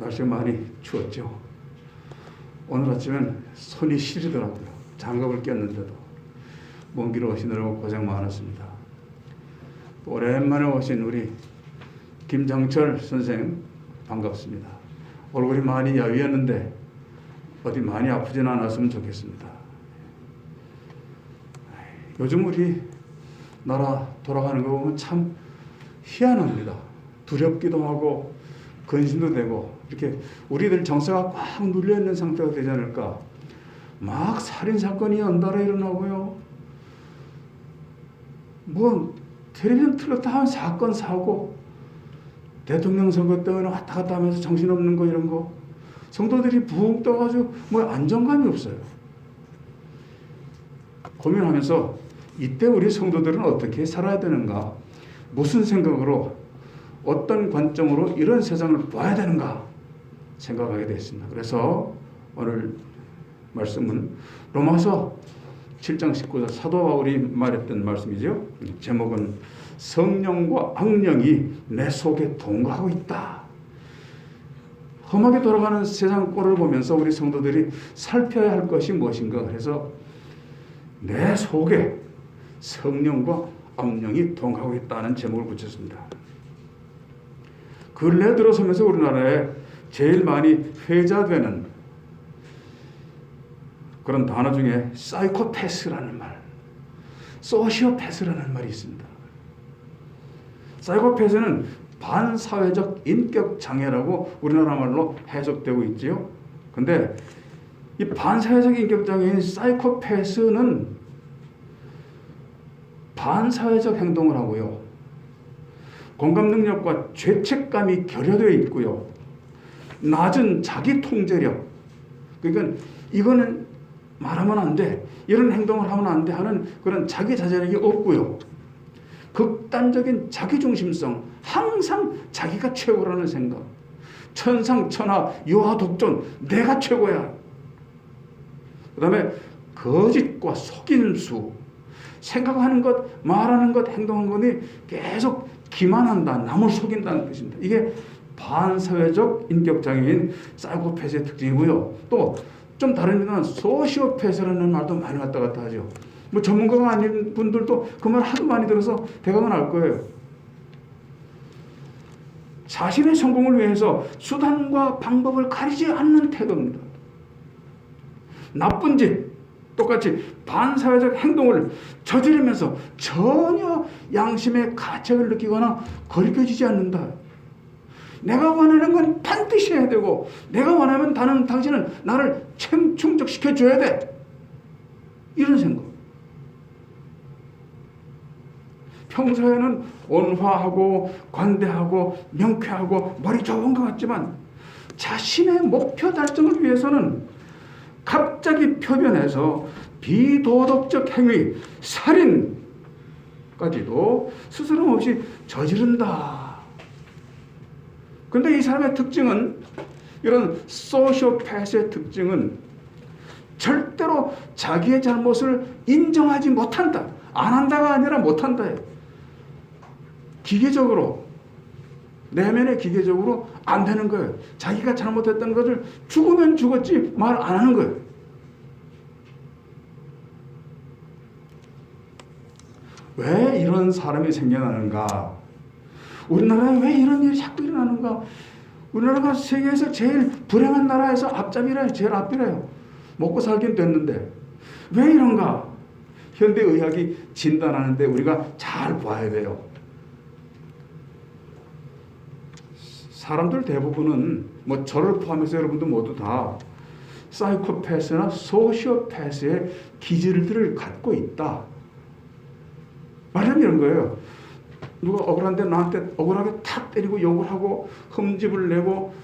날씨가 많이 추웠죠. 오늘 아침엔 손이 시리더라고요. 장갑을 꼈는데도. 먼 길 오시느라고 고생 많았습니다. 오랜만에 오신 우리 김장철 선생 반갑습니다. 얼굴이 많이 야위었는데 어디 많이 아프진 않았으면 좋겠습니다. 요즘 우리 나라 돌아가는 거 보면 참 희한합니다. 두렵기도 하고 근심도 되고 이렇게 우리들 정서가 꽉 눌려있는 상태가 되지 않을까. 막 살인사건이 연달아 일어나고요. 뭐 텔레비전 틀었다 하면 사건 사고, 대통령 선거 때문에 왔다 갔다 하면서 정신없는 거 이런 거, 성도들이 붕 떠가지고 뭐 안정감이 없어요. 고민하면서 이때 우리 성도들은 어떻게 살아야 되는가, 무슨 생각으로 어떤 관점으로 이런 세상을 봐야 되는가 생각하게 됐습니다. 그래서 오늘 말씀은 로마서 7장 19절 사도 바울이 말했던 말씀이죠. 제목은 성령과 악령이 내 속에 동거하고 있다. 험하게 돌아가는 세상 꼴을 보면서 우리 성도들이 살펴야 할 것이 무엇인가. 그래서 내 속에 성령과 악령이 동거하고 있다는 제목을 붙였습니다. 근래 들어서면서 우리나라에 제일 많이 회자되는 그런 단어 중에 사이코패스라는 말, 소시오패스라는 말이 있습니다. 사이코패스는 반사회적 인격 장애라고 우리나라 말로 해석되고 있지요. 근데 이 반사회적 인격 장애인 사이코패스는 반사회적 행동을 하고요. 공감 능력과 죄책감이 결여되어 있고요. 낮은 자기 통제력. 그러니까 이거는 말하면 안 돼, 이런 행동을 하면 안 돼 하는 그런 자기 자제력이 없고요. 극단적인 자기중심성, 항상 자기가 최고라는 생각, 천상천하 유아독존, 내가 최고야. 그 다음에 거짓과 속임수, 생각하는 것, 말하는 것, 행동하는 것이 계속 기만한다, 남을 속인다는 뜻입니다. 이게 반사회적 인격장애인 사이코패스의 특징이고요. 또 좀 다른 의미는 소시오패스라는 말도 많이 왔다 갔다 하죠. 뭐 전문가가 아닌 분들도 그 말 하도 많이 들어서 대강은 알 거예요. 자신의 성공을 위해서 수단과 방법을 가리지 않는 태도입니다. 나쁜 짓, 똑같이 반사회적 행동을 저지르면서 전혀 양심의 가책을 느끼거나 거리껴지지 않는다. 내가 원하는 건 반드시 해야 되고, 내가 원하면 당신은 나를 충족시켜줘야 돼. 이런 생각. 평소에는 온화하고 관대하고 명쾌하고 머리 좋은 것 같지만 자신의 목표 달성을 위해서는 갑자기 표변해서 비도덕적 행위, 살인까지도 스스럼 없이 저지른다. 그런데 이 사람의 특징은, 이런 소시오패스의 특징은 절대로 자기의 잘못을 인정하지 못한다. 안 한다가 아니라 못한다. 기계적으로, 내면의 기계적으로 안 되는 거예요. 자기가 잘못했다는 것을 죽으면 죽었지 말 안 하는 거예요. 왜 이런 사람이 생겨나는가? 우리나라에 왜 이런 일이 자꾸 일어나는가? 우리나라가 세계에서 제일 불행한 나라에서 앞잡이래요. 제일 앞이래요. 먹고 살긴 됐는데 왜 이런가? 현대의학이 진단하는데 우리가 잘 봐야 돼요. 사람들 대부분은, 뭐 저를 포함해서 여러분도 모두 다 사이코패스나 소시오패스의 기질들을 갖고 있다. 말하자면 이런 거예요. 누가 억울한데 나한테 억울하게 탁 때리고 욕을 하고 흠집을 내고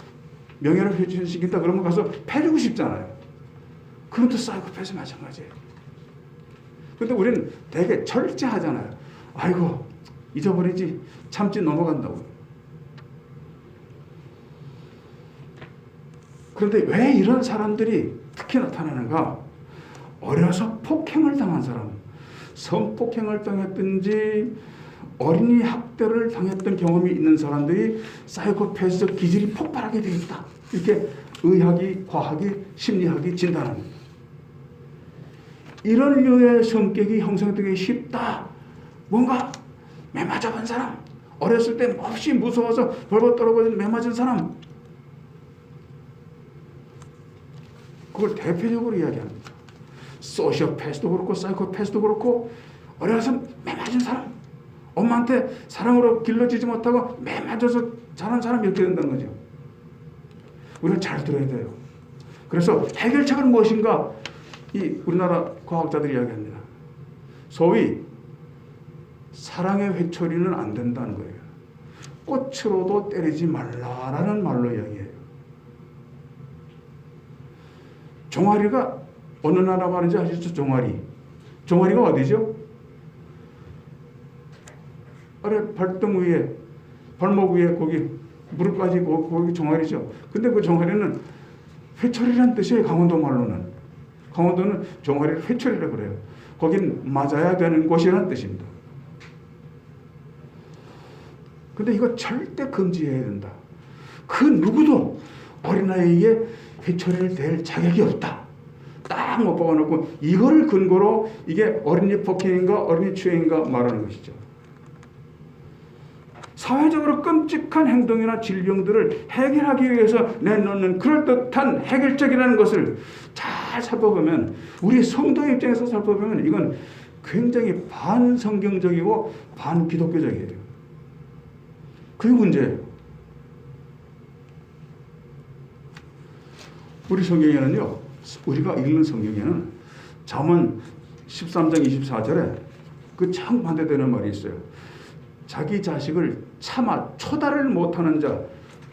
명예를 회복시킨다 그러면 가서 패주고 싶잖아요. 그것도 사이코패스 마찬가지예요. 근데 우리는 되게 절제하잖아요. 아이고 잊어버리지, 참지, 넘어간다고. 그런데 왜 이런 사람들이 특히 나타나는가? 어려서 폭행을 당한 사람, 성폭행을 당했든지 어린이 학대를 당했던 경험이 있는 사람들이 사이코패스적 기질이 폭발하게 되어 있다. 이렇게 의학이, 과학이, 심리학이 진단합니다. 이런 류의 성격이 형성되기 쉽다. 뭔가 매 맞아본 사람, 어렸을 때 몹시 무서워서 벌벌 떨어져 매 맞은 사람, 그걸 대표적으로 이야기합니다. 소시오패스도 그렇고 사이코패스도 그렇고 어려서 매 맞은 사람, 엄마한테 사랑으로 길러지지 못하고 매 맞아서 자란 사람이 이렇게 된다는 거죠. 우리는 잘 들어야 돼요. 그래서 해결책은 무엇인가? 이 우리나라 과학자들이 이야기합니다. 소위 사랑의 회초리는 안 된다는 거예요. 꽃으로도 때리지 말라라는 말로 이야기해요. 종아리가 어느 나라 말인지 아시죠? 종아리. 종아리가 어디죠? 아래 발등 위에, 발목 위에 거기 무릎까지 거기 종아리죠. 근데 그 종아리는 회초리란 뜻이에요. 강원도 말로는. 강원도는 종아리를 회초리라고 그래요. 거긴 맞아야 되는 곳이라는 뜻입니다. 근데 이거 절대 금지해야 된다. 그 누구도 어린아이에게 회초리를 댈 자격이 없다. 딱 못 박아놓고 이걸 근거로 이게 어린이 폭행인가 어린이 추행인가 말하는 것이죠. 사회적으로 끔찍한 행동이나 질병들을 해결하기 위해서 내놓는 그럴듯한 해결책이라는 것을 잘 살펴보면, 우리 성도 입장에서 살펴보면 이건 굉장히 반성경적이고 반기독교적이에요. 그게 문제예요. 우리 성경에는요, 우리가 읽는 성경에는 잠언 13장 24절에 그 참 반대되는 말이 있어요. 자기 자식을 차마 초달을 못하는 자,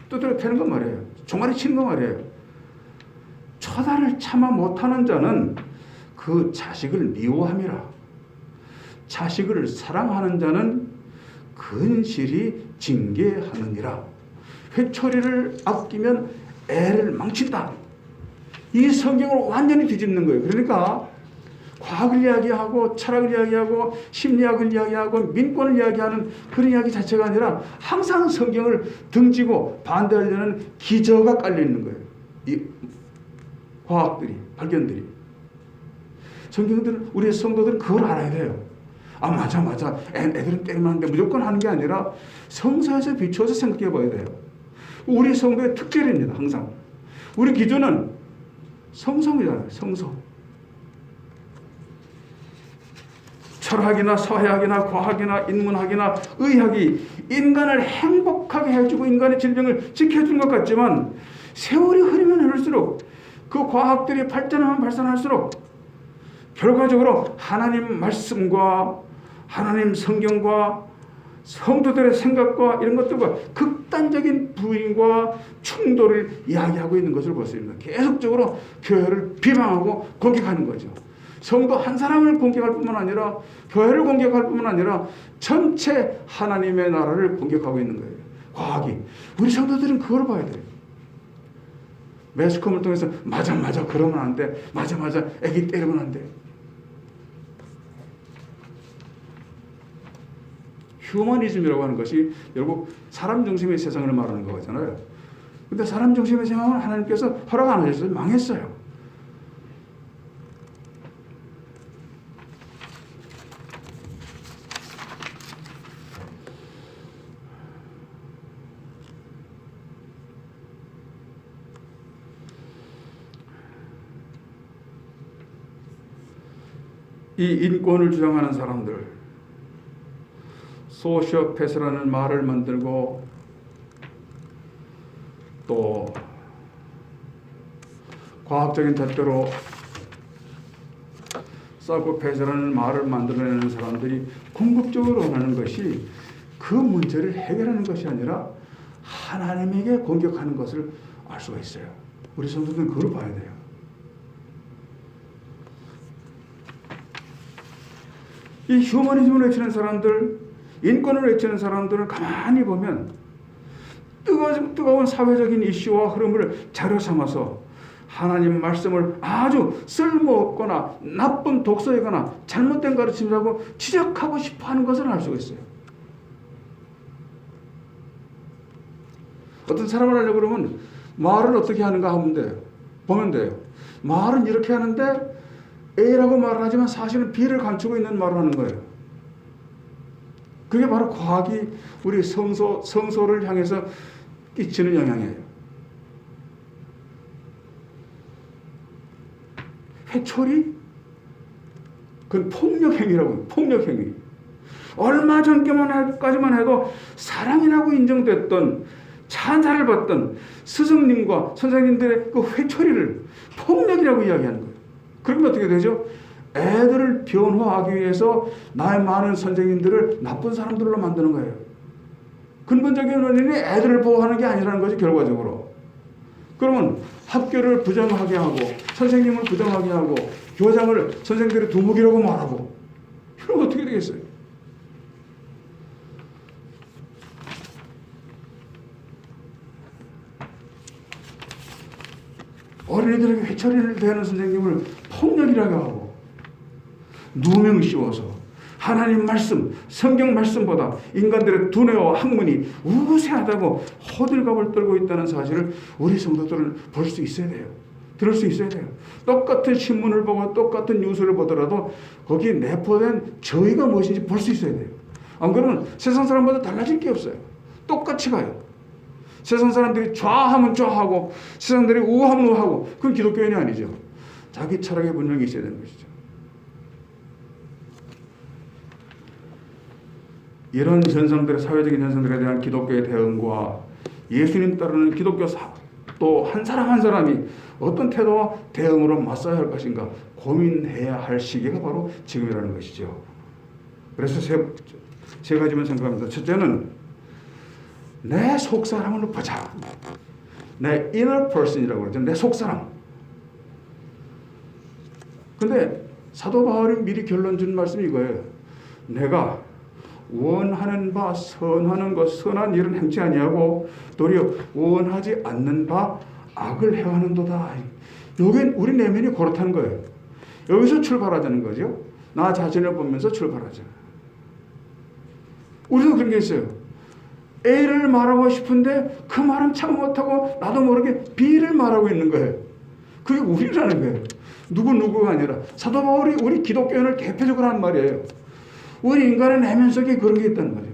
두드려 패는 거 말이에요. 종아리 치는 거 말이에요. 초달을 참아 못하는 자는 그 자식을 미워함이라. 자식을 사랑하는 자는 근실히 징계하느니라. 회초리를 아끼면 애를 망친다. 이 성경을 완전히 뒤집는 거예요. 그러니까 과학을 이야기하고 철학을 이야기하고 심리학을 이야기하고 민권을 이야기하는 그런 이야기 자체가 아니라 항상 성경을 등지고 반대하려는 기저가 깔려있는 거예요. 이 과학들이, 발견들이. 성경들은, 우리 성도들은 그걸 알아야 돼요. 아, 맞아. 애들은 때리면 안 돼. 무조건 하는 게 아니라 성서에서 비추어서 생각해 봐야 돼요. 우리 성도의 특별입니다. 항상. 우리 기준은 성서이잖아요. 성서. 철학이나 서해학이나 과학이나 인문학이나 의학이 인간을 행복하게 해주고 인간의 질병을 지켜준 것 같지만 세월이 흐르면 흐를수록 그 과학들이 발전하면 발전할수록 결과적으로 하나님 말씀과 하나님 성경과 성도들의 생각과 이런 것들과 극단적인 부인과 충돌을 이야기하고 있는 것을 볼 수 있습니다. 계속적으로 교회를 비방하고 공격하는 거죠. 성도 한 사람을 공격할 뿐만 아니라 교회를 공격할 뿐만 아니라 전체 하나님의 나라를 공격하고 있는 거예요. 과학이. 우리 성도들은 그걸 봐야 돼요. 매스컴을 통해서 맞아 그러면 안 돼. 맞아 애기 때리면 안 돼. 휴머니즘이라고 하는 것이 결국 사람 중심의 세상을 말하는 거잖아요. 근데 사람 중심의 세상은 하나님께서 허락 안 하셨어요. 망했어요. 이 인권을 주장하는 사람들, 소시오패스라는 말을 만들고 또 과학적인 잣대로 사이코패스라는 말을 만들어내는 사람들이 궁극적으로 원하는 것이 그 문제를 해결하는 것이 아니라 하나님에게 공격하는 것을 알 수가 있어요. 우리 성도들은 그걸 봐야 돼요. 이 휴머니즘을 외치는 사람들, 인권을 외치는 사람들을 가만히 보면 뜨거운 사회적인 이슈와 흐름을 자료 삼아서 하나님 말씀을 아주 쓸모없거나 나쁜 독서이거나 잘못된 가르침이라고 지적하고 싶어하는 것을 알 수가 있어요. 어떤 사람을 하려고 그러면 말을 어떻게 하는가 하면 돼요. 보면 돼요. 말은 이렇게 하는데 A라고 말을 하지만 사실은 B를 감추고 있는 말을 하는 거예요. 그게 바로 과학이 우리 성소를 향해서 끼치는 영향이에요. 회초리? 그건 폭력행위라고요. 폭력행위. 얼마 전까지만 해도 사랑이라고 인정됐던 찬사를 받던 스승님과 선생님들의 그 회초리를 폭력이라고 이야기하는 거예요. 그러면 어떻게 되죠? 애들을 변호하기 위해서 나의 많은 선생님들을 나쁜 사람들로 만드는 거예요. 근본적인 원인이 애들을 보호하는 게 아니라는 거지, 결과적으로. 그러면 학교를 부정하게 하고 선생님을 부정하게 하고 교장을 선생들의 두목이라고 말하고 이러면 어떻게 되겠어요? 어린이들에게 회초리를 대는 선생님을 폭력이라고 하고 누명 씌워서 하나님 말씀, 성경 말씀보다 인간들의 두뇌와 학문이 우세하다고 호들갑을 떨고 있다는 사실을 우리 성도들은 볼 수 있어야 돼요. 들을 수 있어야 돼요. 똑같은 신문을 보고 똑같은 뉴스를 보더라도 거기에 내포된 저희가 무엇인지 볼 수 있어야 돼요. 안 그러면 세상 사람보다 달라질 게 없어요. 똑같이 가요. 세상 사람들이 좌하면 좌하고 세상 사람들이 우하면 우하고 그건 기독교인이 아니죠. 자기 철학의 분명히 있어야 되는 것이죠. 이런 현상들의 사회적인 현상들에 대한 기독교의 대응과 예수님 따르는 기독교 또 한 사람 한 사람이 어떤 태도와 대응으로 맞서야 할 것인가 고민해야 할 시기가 바로 지금이라는 것이죠. 그래서 세 가지만 생각합니다. 첫째는 내 속사람을 보자. 내 inner person이라고 그러죠. 내 속사람. 근데 사도 바울이 미리 결론 준 말씀이 이거예요. 내가 원하는 바 선하는 것 선한 일은 행치 아니하고 도리어 원하지 않는 바 악을 행하는도다. 여긴 우리 내면이 그렇다는 거예요. 여기서 출발하자는 거죠. 나 자신을 보면서 출발하자. 우리도 그런 게 있어요. A를 말하고 싶은데 그 말은 참 못하고 나도 모르게 B를 말하고 있는 거예요. 그게 우리라는 거예요. 누구가 아니라 사도 바울이 우리 기독교인을 대표적으로 하는 말이에요. 우리 인간의 내면 속에 그런 게 있다는 거죠.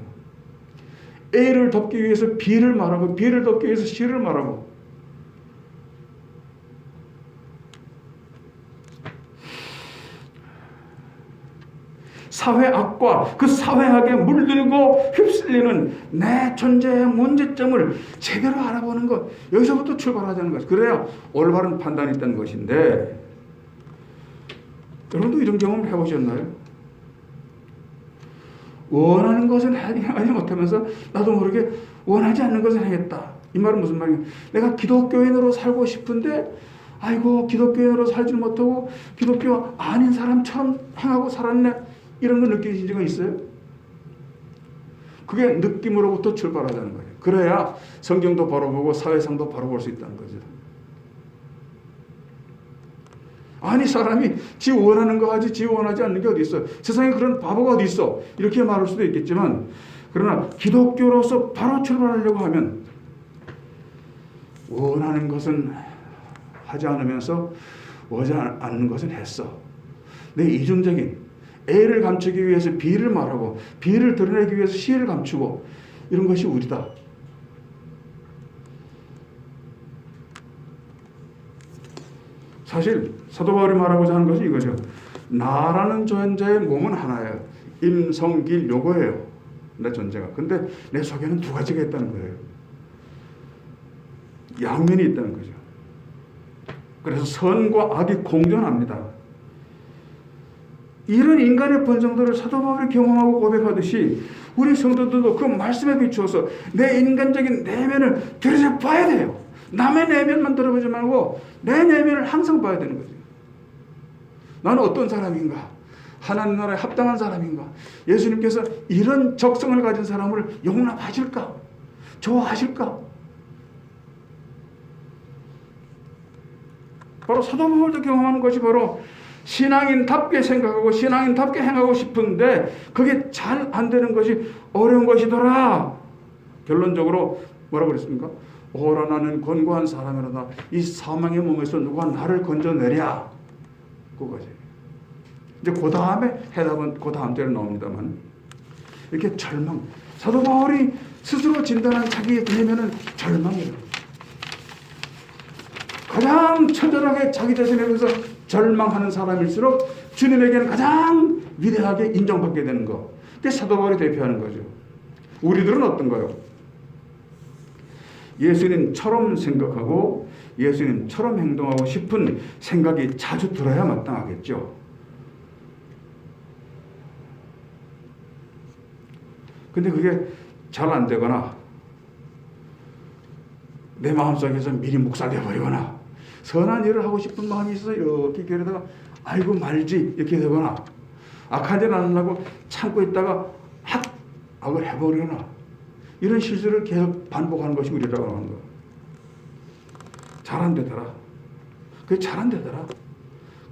A를 덮기 위해서 B를 말하고 B를 덮기 위해서 C를 말하고 사회악과 그 사회악에 물들고 휩쓸리는 내 존재의 문제점을 제대로 알아보는 것, 여기서부터 출발하자는 거죠. 그래야 올바른 판단이 있다는 것인데 여러분도 이런 경험을 해보셨나요? 원하는 것은 하지 못하면서 나도 모르게 원하지 않는 것을 하겠다. 이 말은 무슨 말이에요? 내가 기독교인으로 살고 싶은데 아이고 기독교인으로 살지 못하고 기독교 아닌 사람처럼 행하고 살았네. 이런 거 느끼신 적은 있어요? 그게 느낌으로부터 출발하자는 거예요. 그래야 성경도 바로 보고 사회상도 바로 볼 수 있다는 거죠. 아니 사람이 지 원하는 거 하지 지 원하지 않는 게 어디 있어. 세상에 그런 바보가 어디 있어. 이렇게 말할 수도 있겠지만 그러나 기독교로서 바로 출발하려고 하면 원하는 것은 하지 않으면서 원하지 않는 것은 했어. 내 이중적인 A를 감추기 위해서 B를 말하고 B를 드러내기 위해서 C를 감추고 이런 것이 우리다. 사실 사도 바울이 말하고자 하는 것은 이거죠. 나라는 존재의 몸은 하나예요. 임성길 요거예요. 내 존재가. 근데 내 속에는 두 가지가 있다는 거예요. 양면이 있다는 거죠. 그래서 선과 악이 공존합니다. 이런 인간의 본성들을 사도 바울이 경험하고 고백하듯이 우리 성도들도 그 말씀에 비추어서 내 인간적인 내면을 들여다봐야 돼요. 남의 내면만 들어보지 말고 내 내면을 항상 봐야 되는 거죠. 나는 어떤 사람인가? 하나님 나라에 합당한 사람인가? 예수님께서 이런 적성을 가진 사람을 용납하실까? 좋아하실까? 바로 사도 바울도 경험하는 것이 바로 신앙인답게 생각하고 신앙인답게 행하고 싶은데 그게 잘 안 되는 것이 어려운 것이더라. 결론적으로 뭐라고 그랬습니까? 오라 나는 권고한 사람이로다. 이 사망의 몸에서 누가 나를 건져내랴. 그거지. 이제 그 다음에 해답은 그 다음 절에 나옵니다만, 이렇게 절망. 사도 바울이 스스로 진단한 자기의 내면은 절망이에요. 가장 처절하게 자기 자신에 대해서 절망하는 사람일수록 주님에게는 가장 위대하게 인정받게 되는 거. 그게 사도 바울이 대표하는 거죠. 우리들은 어떤가요? 예수님처럼 생각하고 예수님처럼 행동하고 싶은 생각이 자주 들어야 마땅하겠죠. 근데 그게 잘 안 되거나 내 마음속에서 미리 묵살돼 버리거나 선한 일을 하고 싶은 마음이 있어서 이렇게 그러다가 아이고 말지 이렇게 되거나 악한 일 안 하려고 참고 있다가 악을 해버리거나 이런 실수를 계속 반복하는 것이 우리라고 하는 거예요. 잘 안 되더라. 그게 잘 안 되더라.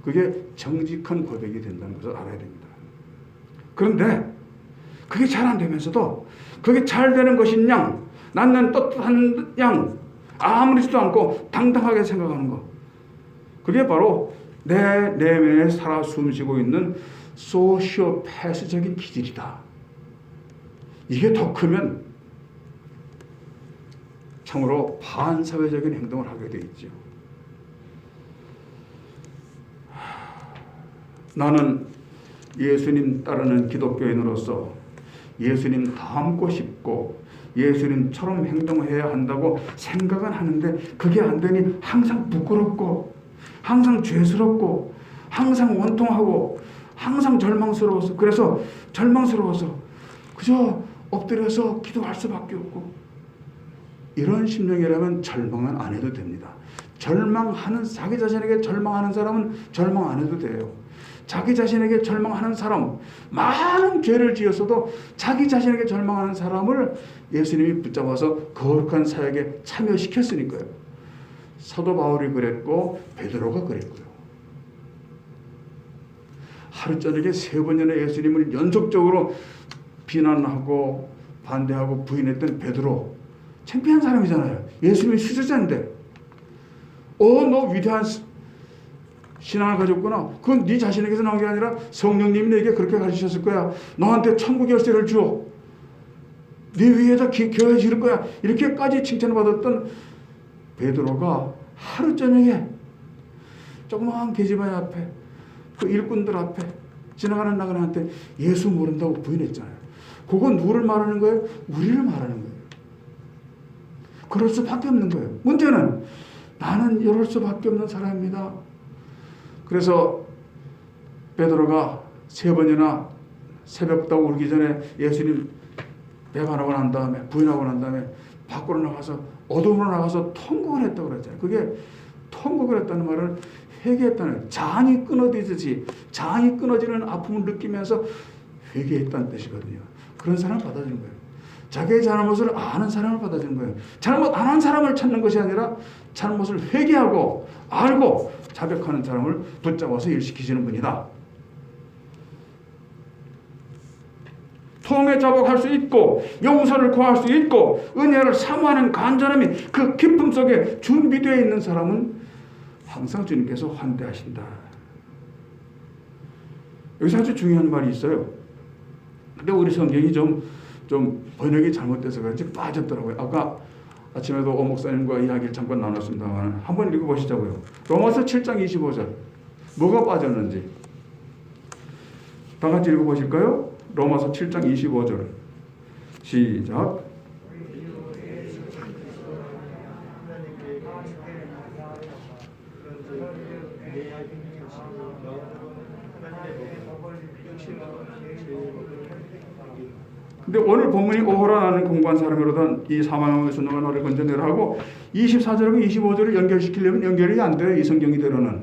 그게 정직한 고백이 된다는 것을 알아야 됩니다. 그런데 그게 잘 안 되면서도 그게 잘 되는 것인 양, 나는 떳떳한 양, 아무렇지도 않고 당당하게 생각하는 것. 그게 바로 내 내면에 살아 숨쉬고 있는 소시오패스적인 기질이다. 이게 더 크면 참으로 반사회적인 행동을 하게 돼 있죠. 나는 예수님 따르는 기독교인으로서 예수님 닮고 싶고 예수님처럼 행동해야 한다고 생각은 하는데 그게 안 되니 항상 부끄럽고 항상 죄스럽고 항상 원통하고 항상 절망스러워서 그래서 절망스러워서 그저 엎드려서 기도할 수밖에 없고 이런 심령이라면 절망은 안 해도 됩니다. 절망하는 자기 자신에게 절망하는 사람은 절망 안 해도 돼요. 자기 자신에게 절망하는 사람, 많은 죄를 지었어도 자기 자신에게 절망하는 사람을 예수님이 붙잡아서 거룩한 사역에 참여시켰으니까요. 사도 바울이 그랬고 베드로가 그랬고요. 하루 저녁에 3번이나 예수님을 연속적으로 비난하고 반대하고 부인했던 베드로, 창피한 사람이잖아요. 예수님이 수제자인데 너 위대한 신앙을 가졌구나. 그건 네 자신에게서 나온 게 아니라 성령님이 내게 그렇게 가르치셨을 거야. 너한테 천국 열쇠를 주어. 네 위에다 교회 지을 거야. 이렇게까지 칭찬받았던 베드로가 하루 저녁에 조그마한 계집아이 앞에 그 일꾼들 앞에 지나가는 나그네한테 예수 모른다고 부인했잖아요. 그건 누구를 말하는 거예요? 우리를 말하는 거예요. 그럴 수밖에 없는 거예요. 문제는 나는 이럴 수밖에 없는 사람입니다. 그래서 베드로가 3번이나 새벽다고 울기 전에 예수님 배반하고 난 다음에 부인하고 난 다음에 밖으로 나가서 어둠으로 나가서 통곡을 했다고 그랬잖아요. 그게 통곡을 했다는 말은 회개했다는 잔이 끊어지듯이 잔이 끊어지는 아픔을 느끼면서 회개했다는 뜻이거든요. 그런 사람을 받아주는 거예요. 자기의 잘못을 아는 사람을 받아주는 거예요. 잘못 안 한 사람을 찾는 것이 아니라 잘못을 회개하고 알고 자백하는 사람을 붙잡아서 일시키시는 분이다. 통에 자복할 수 있고 용서를 구할 수 있고 은혜를 사모하는 간절함이 그 기쁨 속에 준비되어 있는 사람은 항상 주님께서 환대하신다. 여기서 아주 중요한 말이 있어요. 근데 우리 성경이 좀 번역이 잘못돼서 그런지 빠졌더라고요. 아까 아침에도 오 목사님과 이야기를 잠깐 나눴습니다만 한번 읽어보시자고요. 로마서 7장 25절 뭐가 빠졌는지 다 같이 읽어보실까요? 로마서 7장 25절 시작. 근데 오늘 본문이 오호라 나는 공부한 사람으로든 이 사망에서 너가 너를 건져내라 하고 24절하고 25절을 연결시키려면 연결이 안 돼요. 이 성경이대로는.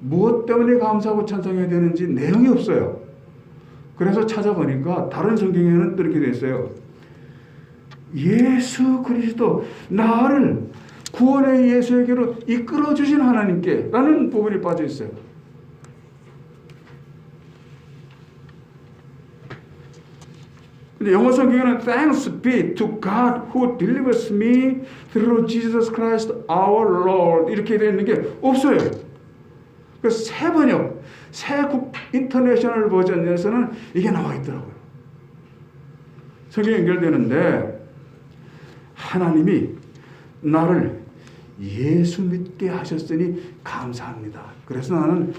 무엇 때문에 감사하고 찬송해야 되는지 내용이 없어요. 그래서 찾아보니까 다른 성경에는 이렇게 되어 있어요. 예수 그리스도 나를 구원의 예수에게로 이끌어주신 하나님께 라는 부분이 빠져 있어요. 근데 영어 성경에는 Thanks be to God who delivers me through Jesus Christ our Lord 이렇게 되어 있는 게 없어요. 그래서 새 번역, 새국 인터내셔널 버전에서는 이게 나와 있더라고요. 성경이 연결되는데 하나님이 나를 예수 믿게 하셨으니 감사합니다. 그래서 나는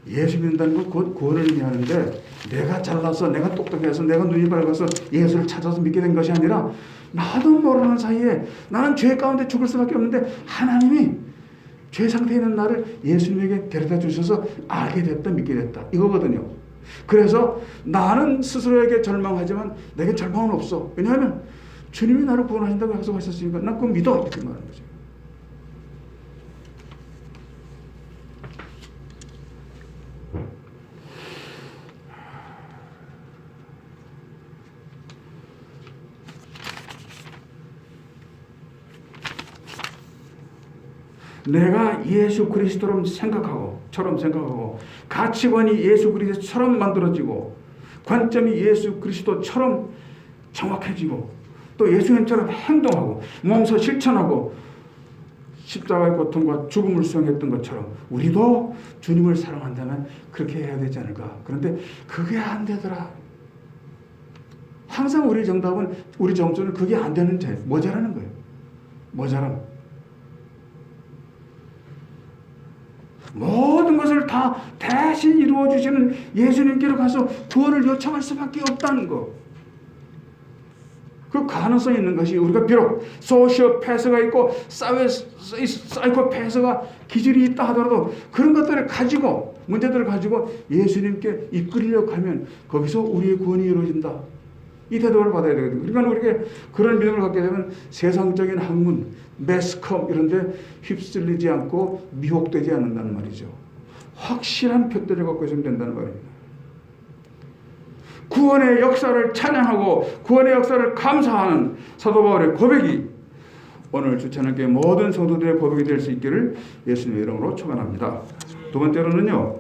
예수 믿는다는 건 곧 구원을 의미하는데 내가 잘나서 내가 똑똑해서 내가 눈이 밝아서 예수를 찾아서 믿게 된 것이 아니라 나도 모르는 사이에 나는 죄 가운데 죽을 수밖에 없는데 하나님이 죄 상태에 있는 나를 예수님에게 데려다 주셔서 알게 됐다 믿게 됐다 이거거든요. 그래서 나는 스스로에게 절망하지만 내게 절망은 없어. 왜냐하면 주님이 나를 구원하신다고 약속하셨으니까 난 그거 믿어 이렇게 말하는 거죠. 내가 예수 그리스도처럼 생각하고 가치관이 예수 그리스도처럼 만들어지고 관점이 예수 그리스도처럼 정확해지고 또 예수님처럼 행동하고 몸소 실천하고 십자가의 고통과 죽음을 수행했던 것처럼 우리도 주님을 사랑한다면 그렇게 해야 되지 않을까. 그런데 그게 안 되더라. 항상 우리 정답은 우리 점수는 그게 안 되는 죄 모자라는 거예요. 모자람. 모든 것을 다 대신 이루어 주시는 예수님께로 가서 구원을 요청할 수밖에 없다는 거. 그 가능성이 있는 것이 우리가 비록 소시오패스가 있고 사이코패스가 기질이 있다 하더라도 그런 것들을 가지고 문제들을 가지고 예수님께 이끌려 가면 거기서 우리의 구원이 이루어진다. 이 태도를 받아야 되거든요. 그러니까 우리가 그런 믿음을 갖게 되면 세상적인 학문, 매스컴 이런 데 휩쓸리지 않고 미혹되지 않는다는 말이죠. 확실한 표대를 갖고 있으면 된다는 말입니다. 구원의 역사를 찬양하고 구원의 역사를 감사하는 사도 바울의 고백이 오늘 주찬학교의 모든 성도들의 고백이 될 수 있기를 예수님의 이름으로 축원합니다. 두 번째로는요.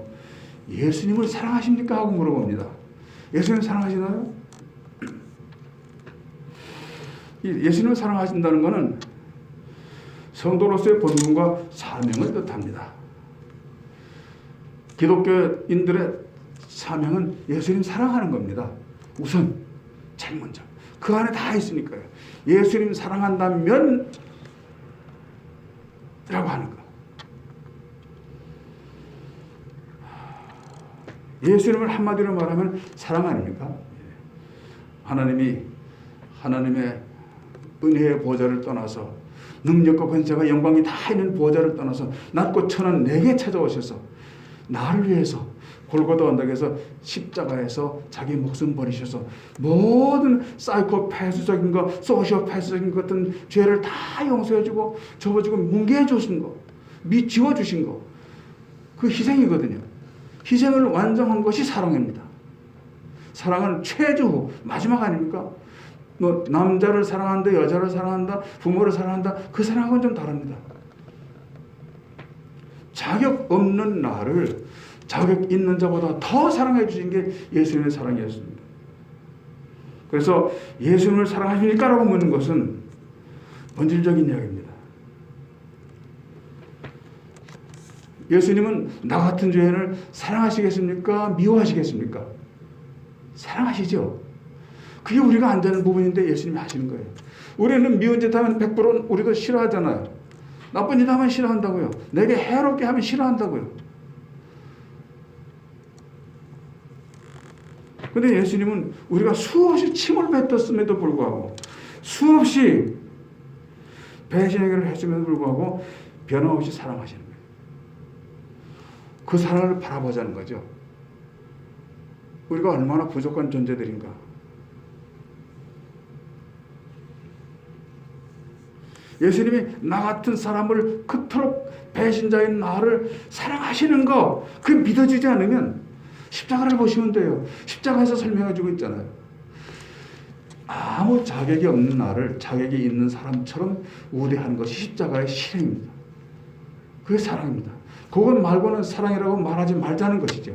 예수님을 사랑하십니까? 하고 물어봅니다. 예수님 사랑하시나요? 예수님을 사랑하신다는 것은 성도로서의 본분과 사명을 뜻합니다. 기독교인들의 사명은 예수님 사랑하는 겁니다. 우선 제일 먼저 그 안에 다 있으니까요. 예수님 사랑한다면 라고 하는 거. 예수님을 한마디로 말하면 사랑 아닙니까? 하나님의 은혜의 보좌를 떠나서 능력과 권세가 영광이 다 있는 보좌를 떠나서 낮고 천한 내게 찾아오셔서 나를 위해서 골고다 언덕에서 십자가에서 자기 목숨 버리셔서 모든 사이코패스적인 것, 소시오패스적인 것 같은 죄를 다 용서해주고 접어주고 뭉개주신 거, 지워주신 거, 그 희생이거든요. 희생을 완성한 것이 사랑입니다. 사랑은 최후 마지막 아닙니까? 뭐 남자를 사랑한다, 여자를 사랑한다, 부모를 사랑한다. 그 사랑은 좀 다릅니다. 자격 없는 나를 자격 있는 자보다 더 사랑해 주신 게 예수님의 사랑이었습니다. 그래서 예수님을 사랑하십니까? 라고 묻는 것은 본질적인 이야기입니다. 예수님은 나 같은 죄인을 사랑하시겠습니까? 미워하시겠습니까? 사랑하시죠. 그게 우리가 안 되는 부분인데 예수님이 하시는 거예요. 우리는 미운 짓 하면 100% 우리도 싫어하잖아요. 나쁜 짓 하면 싫어한다고요. 내게 해롭게 하면 싫어한다고요. 그런데 예수님은 우리가 수없이 침을 뱉었음에도 불구하고 수없이 배신행위를 했음에도 불구하고 변함없이 사랑하시는 거예요. 그 사랑을 바라보자는 거죠. 우리가 얼마나 부족한 존재들인가. 예수님이 나 같은 사람을 그토록 배신자인 나를 사랑하시는 거, 그게 믿어지지 않으면 십자가를 보시면 돼요. 십자가에서 설명해주고 있잖아요. 아무 자격이 없는 나를 자격이 있는 사람처럼 우대하는 것이 십자가의 실행입니다. 그게 사랑입니다. 그것 말고는 사랑이라고 말하지 말자는 것이죠.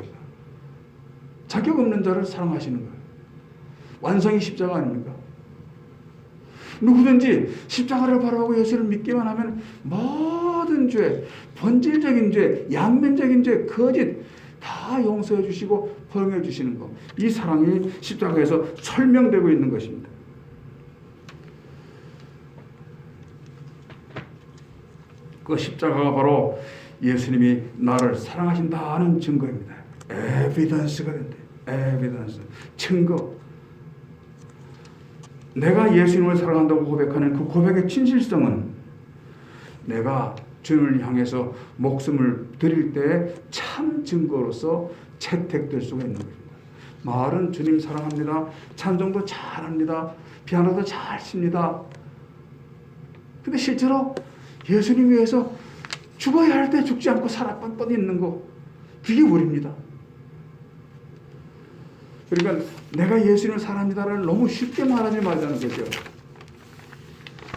자격 없는 자를 사랑하시는 거예요. 완성이 십자가 아닙니까? 누구든지 십자가를 바라보고 예수를 믿기만 하면 모든 죄, 본질적인 죄, 양면적인 죄, 거짓 다 용서해 주시고 포용해 주시는 것. 이 사랑이 십자가에서 설명되고 있는 것입니다. 그 십자가가 바로 예수님이 나를 사랑하신다는 증거입니다. 에비던스가 된대. 에비던스. 증거. 내가 예수님을 사랑한다고 고백하는 그 고백의 진실성은 내가 주님을 향해서 목숨을 드릴 때 참 증거로서 채택될 수가 있는 것입니다. 말은 주님 사랑합니다. 찬송도 잘합니다. 피아노도 잘 칩니다. 근데 실제로 예수님 위해서 죽어야 할 때 죽지 않고 살아 뻔뻔히 있는 거, 그게 우리입니다. 그러니까 내가 예수님을 사랑합니다를 너무 쉽게 말하지 말자는 거죠.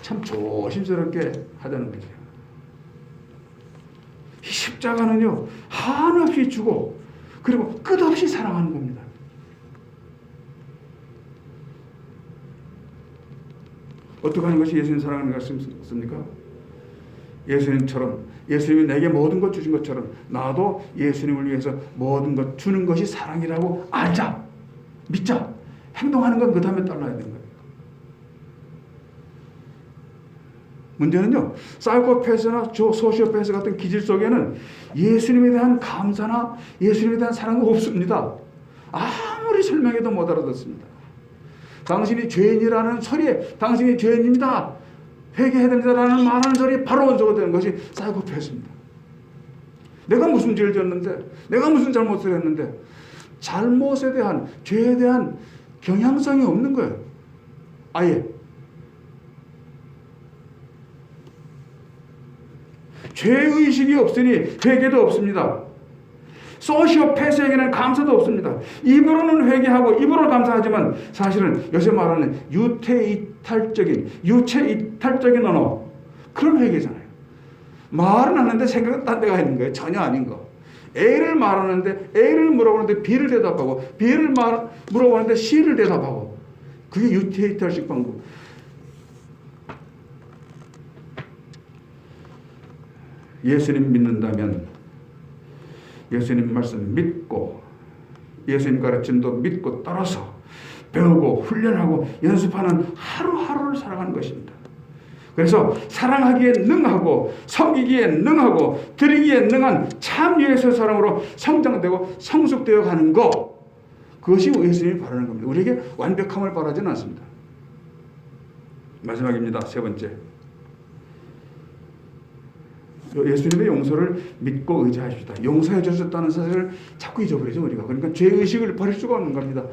참 조심스럽게 하자는 거죠. 이 십자가는요, 한없이 주고 그리고 끝없이 사랑하는 겁니다. 어떻게 하는 것이 예수님 사랑하는 것입니까? 예수님처럼, 예수님이 내게 모든 것 주신 것처럼 나도 예수님을 위해서 모든 것 주는 것이 사랑이라고 알자, 믿자, 행동하는 건 그 다음에 따라야 되는 거예요. 문제는요, 사이코패스나 소시오패스 같은 기질 속에는 예수님에 대한 감사나 예수님에 대한 사랑은 없습니다. 아무리 설명해도 못 알아듣습니다. 당신이 죄인이라는 소리에 당신이 죄인입니다, 회개해야 됩니다라는 말하는 소리에 바로 원소가 되는 것이 사이코패스입니다. 내가 무슨 죄를 졌는데, 내가 무슨 잘못을 했는데, 잘못에 대한, 죄에 대한 경향성이 없는 거예요. 아예. 죄의식이 없으니 회개도 없습니다. 소시오패스에게는 감사도 없습니다. 입으로는 회개하고 입으로는 감사하지만 사실은 요새 말하는 유체이탈적인 언어, 그런 회개잖아요. 말은 하는데 생각은 딴 데가 있는 거예요. 전혀 아닌 거. A를 말하는데 A를 물어보는데 B를 대답하고, B를 물어보는데 C를 대답하고, 그게 유체이탈식 방법. 예수님 믿는다면 예수님 말씀 믿고 예수님 가르침도 믿고 따라서 배우고 훈련하고 연습하는 하루하루를 살아가는 것입니다. 그래서 사랑하기에 능하고 섬기기에 능하고 드리기에 능한 참 예수의 사랑으로 성장되고 성숙되어 가는 것, 그것이 예수님이 바라는 겁니다. 우리에게 완벽함을 바라지는 않습니다. 마지막입니다. 세 번째. 예수님의 용서를 믿고 의지하십시다. 용서해 주셨다는 사실을 자꾸 잊어버리죠, 우리가. 그러니까 죄의식을 버릴 수가 없는 겁니다.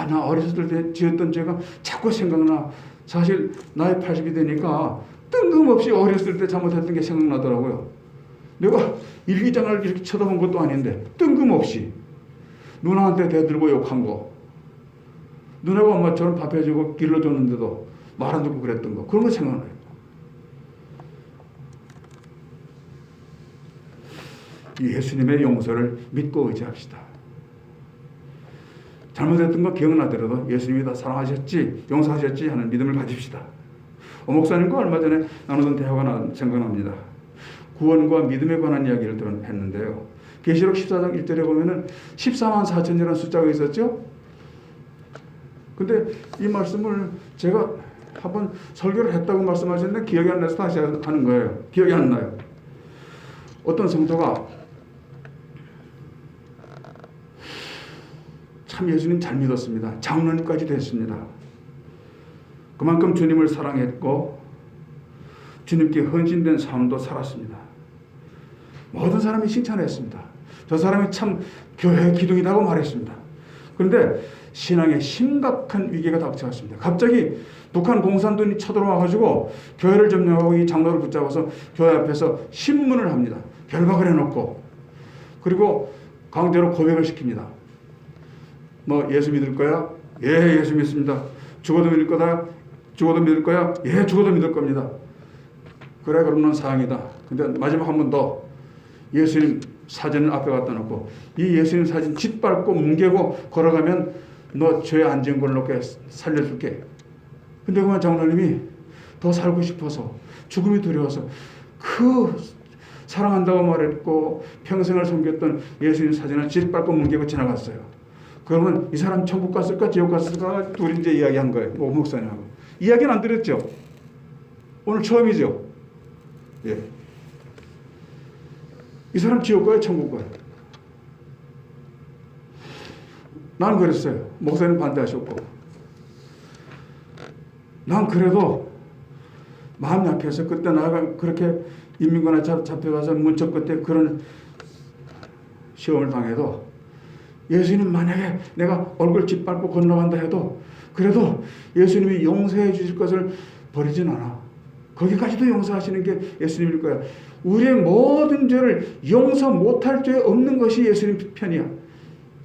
나 어렸을 때 지었던 죄가 자꾸 생각나. 사실 나이 80이 되니까 뜬금없이 어렸을 때 잘못했던 게 생각나더라고요. 내가 일기장을 이렇게 쳐다본 것도 아닌데 뜬금없이 누나한테 대들고 욕한 거, 누나가 엄마처럼 밥 해주고 길러줬는데도 말 안 듣고 그랬던 거, 그런 거 생각나요. 예수님의 용서를 믿고 의지합시다. 잘못했던 거 기억나더라도 예수님이 다 사랑하셨지, 용서하셨지 하는 믿음을 가집시다. 목사님과 얼마 전에 나누던 대화가 생각납니다. 구원과 믿음에 관한 이야기를 했는데요. 계시록 14장 1절에 보면은 14만 4천이라는 숫자가 있었죠. 근데 이 말씀을 제가 한번 설교를 했다고 말씀하셨는데 기억이 안 나서 다시 하는 거예요. 기억이 안 나요. 어떤 성도가 참 예수님 잘 믿었습니다. 장로님까지 됐습니다. 그만큼 주님을 사랑했고 주님께 헌신된 삶도 살았습니다. 모든 사람이 칭찬했습니다. 저 사람이 참 교회의 기둥이라고 말했습니다. 그런데 신앙에 심각한 위기가 닥쳐왔습니다. 갑자기 북한 공산군이 쳐들어와가지고 교회를 점령하고 이 장로를 붙잡아서 교회 앞에서 신문을 합니다. 결박을 해놓고, 그리고 강제로 고백을 시킵니다. 뭐 예수 믿을 거야? 예, 예수 믿습니다. 죽어도 믿을 거다? 죽어도 믿을 거야? 예, 죽어도 믿을 겁니다. 그래, 그러면 사형이다. 근데 마지막 한 번 더 예수님 사진을 앞에 갖다 놓고 이 예수님 사진 짓밟고 뭉개고 걸어가면 너 죄 안 지은 걸로 이렇게 살려줄게. 근데 그만 장로님이 더 살고 싶어서 죽음이 두려워서 그 사랑한다고 말했고 평생을 섬겼던 예수님 사진을 짓밟고 뭉개고 지나갔어요. 그러면 이 사람 천국 갔을까 지옥 갔을까 둘이 이제 이야기한 거예요. 오 목사님하고. 이야기는 안 들었죠. 오늘 처음이죠. 예. 이 사람 지옥 가요 천국 가요. 난 그랬어요. 목사님 반대하셨고. 난 그래도 마음 약해서 그때 나가 그렇게 인민관에 잡혀가서 문척 끝에 그런 시험을 당해도 예수님 만약에 내가 얼굴 짓밟고 건너간다 해도 그래도 예수님이 용서해 주실 것을 버리진 않아. 거기까지도 용서하시는 게 예수님일 거야. 우리의 모든 죄를 용서 못할 죄 없는 것이 예수님 편이야.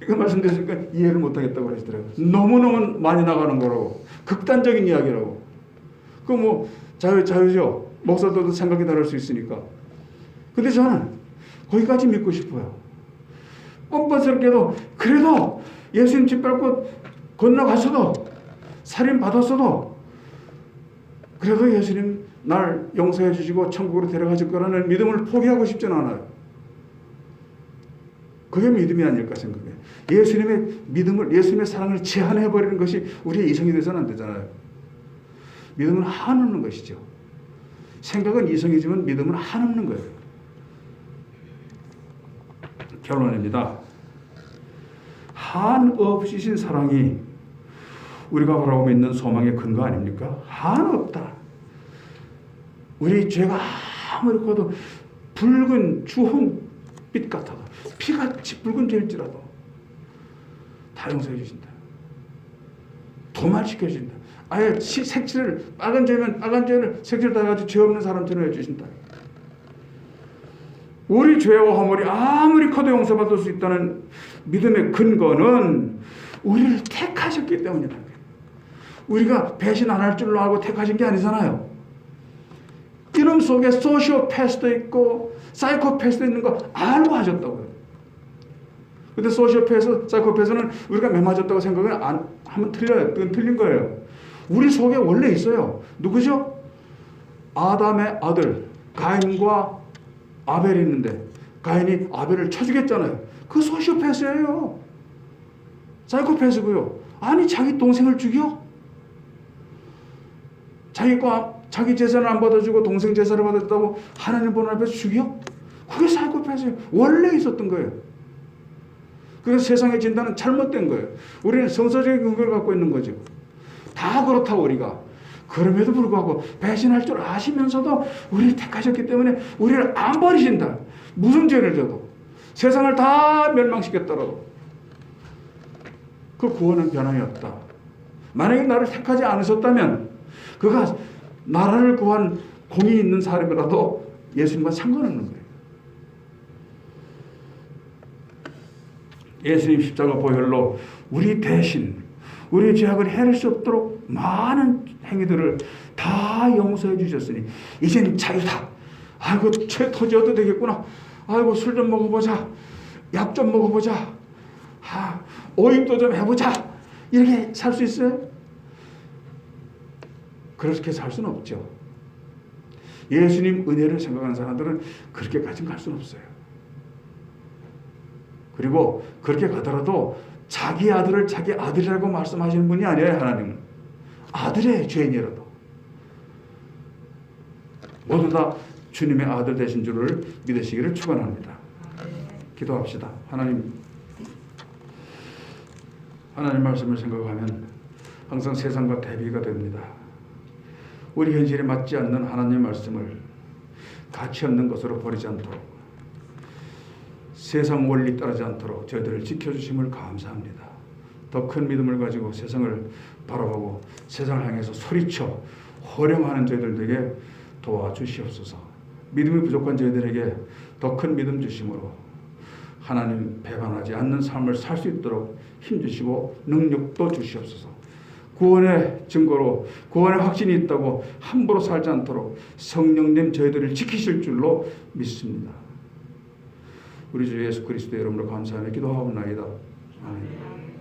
이거 말씀드리니까 이해를 못하겠다고 그러시더라고요. 너무너무 많이 나가는 거라고. 극단적인 이야기라고. 그 뭐 자유죠. 목사들도 생각이 다를 수 있으니까. 근데 저는 거기까지 믿고 싶어요. 뻔뻔스럽게도 그래도 예수님 짓밟고 건너갔어도 살인 받았어도 그래도 예수님 날 용서해 주시고 천국으로 데려가실 거라는 믿음을 포기하고 싶지는 않아요. 그게 믿음이 아닐까 생각해요. 예수님의 믿음을, 예수님의 사랑을 제한해버리는 것이 우리의 이성이 돼서는 안 되잖아요. 믿음은 한없는 것이죠. 생각은 이성이지만 믿음은 한없는 거예요. 결론입니다. 한없으신 사랑이 우리가 바라보고 있는 소망의 근거 아닙니까? 한없다. 우리 죄가 아무리 커도 붉은 주홍빛 같아도 피같이 붉은 죄일지라도 다 용서해 주신다. 도말시켜 주신다. 아예 색칠을 빨간 죄면 빨간 죄를 색칠 다 해가지고 죄 없는 사람처럼 해주신다. 우리 죄와 허물이 아무리 커도 용서받을 수 있다는 믿음의 근거는 우리를 택하셨기 때문이다. 우리가 배신 안 할 줄로 알고 택하신 게 아니잖아요. 이름 속에 소시오패스도 있고 사이코패스도 있는 거 알고 하셨다고요. 근데 소시오패스, 사이코패스는 우리가 매 맞았다고 생각을 하면 틀려요. 그건 틀린 거예요. 우리 속에 원래 있어요. 누구죠? 아담의 아들 가인과 아벨이 있는데 가인이 아벨을 쳐 죽였잖아요. 그 소시오패스예요. 사이코패스고요. 아니 자기 동생을 죽여? 자기 재산을 안 받아주고 동생 재산을 받았다고 하나님 보는 앞에서 죽여? 그게 사이코패스예요. 원래 있었던 거예요. 그래서 세상의 진단은 잘못된 거예요. 우리는 성서적인 근거를 갖고 있는 거죠. 다 그렇다고 우리가. 그럼에도 불구하고 배신할 줄 아시면서도 우리를 택하셨기 때문에 우리를 안 버리신다. 무슨 죄를 져도. 세상을 다 멸망시켰더라도. 그 구원은 변함이 없다. 만약에 나를 택하지 않으셨다면 그가 나라를 구한 공이 있는 사람이라도 예수님과 상관없는 거예요. 예수님 십자가 보혈로 우리 대신 우리의 죄악을 해낼 수 없도록 많은 행위들을 다 용서해 주셨으니 이제는 자유다. 아이고 죄 터져도 되겠구나. 아이고 술 좀 먹어보자. 약 좀 먹어보자. 오입도 좀 해보자. 이렇게 살 수 있어요? 그렇게 살 수는 없죠. 예수님 은혜를 생각하는 사람들은 그렇게까지는 갈 수는 없어요. 그리고 그렇게 가더라도 자기 아들을 자기 아들이라고 말씀하시는 분이 아니에요. 하나님은 아들의 죄인이라도 모두 다 주님의 아들 되신 줄을 믿으시기를 축원합니다. 기도합시다. 하나님 말씀을 생각하면 항상 세상과 대비가 됩니다. 우리 현실에 맞지 않는 하나님의 말씀을 가치 없는 것으로 버리지 않도록 세상 원리 따르지 않도록 저희들을 지켜주심을 감사합니다. 더 큰 믿음을 가지고 세상을 바라보고 세상을 향해서 소리쳐 호령하는 저희들에게 도와주시옵소서. 믿음이 부족한 저희들에게 더 큰 믿음 주심으로 하나님 배반하지 않는 삶을 살 수 있도록 힘주시고 능력도 주시옵소서. 구원의 증거로 구원의 확신이 있다고 함부로 살지 않도록 성령님 저희들을 지키실 줄로 믿습니다. 우리 주 예수 그리스도의 이름으로 감사하며 기도하옵나이다. 아멘.